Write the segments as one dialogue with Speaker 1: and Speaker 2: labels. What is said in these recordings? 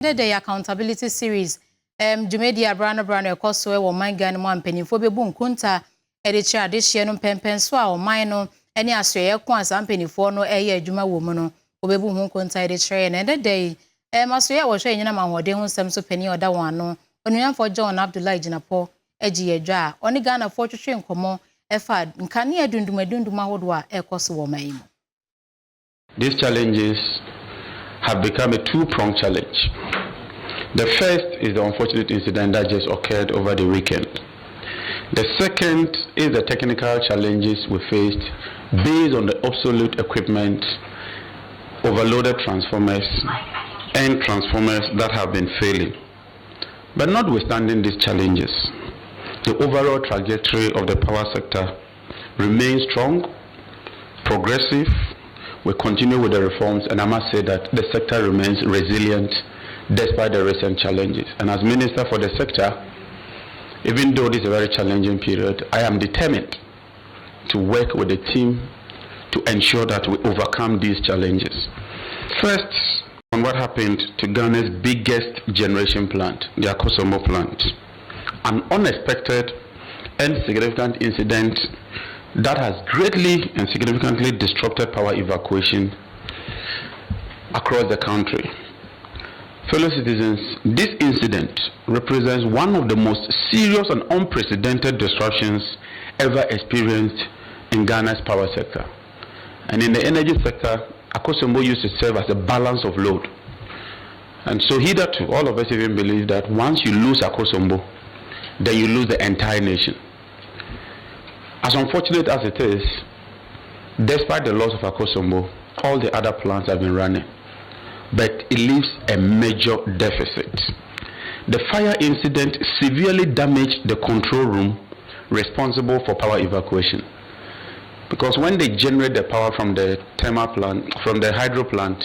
Speaker 1: The accountability series Jumedi Brano ekoso e wo man gan mo ampanimfo bebu nkunta e de chia de hye no pempen so a o man no ene asoye ko asampanimfo no eye adwuma wo mu no obebu hu nkunta e de chire na de asoye wo hwe nyina ma hode hu nsem so pani oda wan no onuyanfo John Abdullah Jinapo eji edwa oni Ghana fo twetwe nkomo efa nkane adundum ahodo a ekoso wo man mu.
Speaker 2: These challenges have become a two-pronged challenge. The first is the unfortunate incident that just occurred over the weekend. The second is the technical challenges we faced based on the obsolete equipment, overloaded transformers, and transformers that have been failing. But notwithstanding these challenges, the overall trajectory of the power sector remains strong, progressive. We continue with the reforms, and I must say that the sector remains resilient despite the recent challenges. And as Minister for the sector, even though this is a very challenging period, I am determined to work with the team to ensure that we overcome these challenges. First, on what happened to Ghana's biggest generation plant, the Akosombo plant, an unexpected and significant incident that has greatly and significantly disrupted power evacuation across the country. Fellow citizens, this incident represents one of the most serious and unprecedented disruptions ever experienced in Ghana's power sector. And in the energy sector, Akosombo used to serve as a balance of load. And so hitherto, all of us even believe that once you lose Akosombo, then you lose the entire nation. As unfortunate as it is, despite the loss of Akosombo, all the other plants have been running. But it leaves a major deficit. The fire incident severely damaged the control room responsible for power evacuation. Because when they generate the power from the thermal plant, from the hydro plant,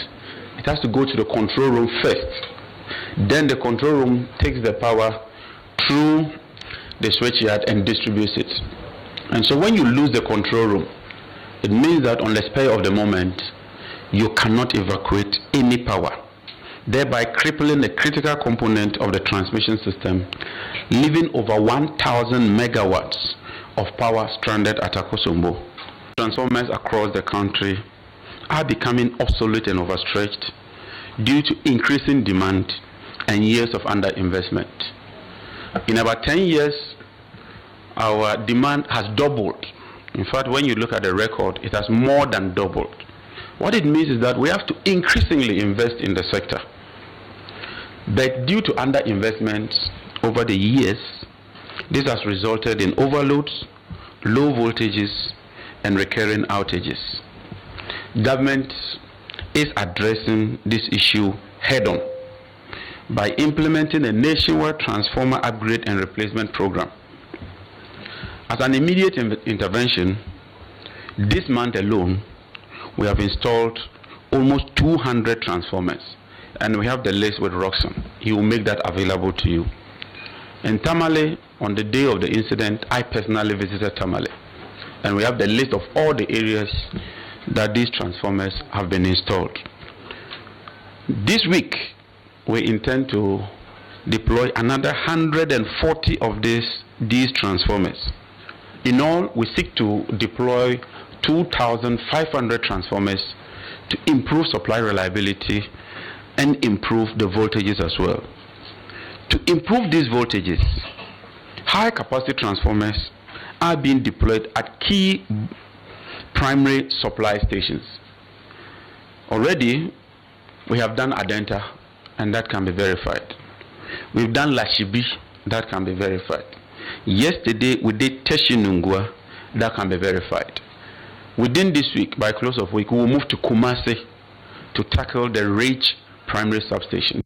Speaker 2: it has to go to the control room first. Then the control room takes the power through the switchyard and distributes it. And so when you lose the control room, it means that on the spur of the moment, you cannot evacuate any power, thereby crippling the critical component of the transmission system, leaving over 1,000 megawatts of power stranded at Akosombo. Transformers across the country are becoming obsolete and overstretched due to increasing demand and years of underinvestment. In about 10 years, our demand has doubled. In fact, when you look at the record, it has more than doubled. What it means is that we have to increasingly invest in the sector. But due to underinvestment over the years, this has resulted in overloads, low voltages, and recurring outages. Government is addressing this issue head-on by implementing a nationwide transformer upgrade and replacement program. As an immediate intervention, this month alone, we have installed almost 200 transformers, and we have the list with Roxanne. He will make that available to you. In Tamale, on the day of the incident, I personally visited Tamale, and we have the list of all the areas that these transformers have been installed. This week, we intend to deploy another 140 of these transformers. In all, we seek to deploy 2,500 transformers to improve supply reliability and improve the voltages as well. To improve these voltages, high capacity transformers are being deployed at key primary supply stations. Already, we have done Adenta, and that can be verified. We've done Lashibi, that can be verified. Yesterday, we did Teshinungwa, that can be verified. Within this week, by close of week, we will move to Kumasi to tackle the Rage primary substation.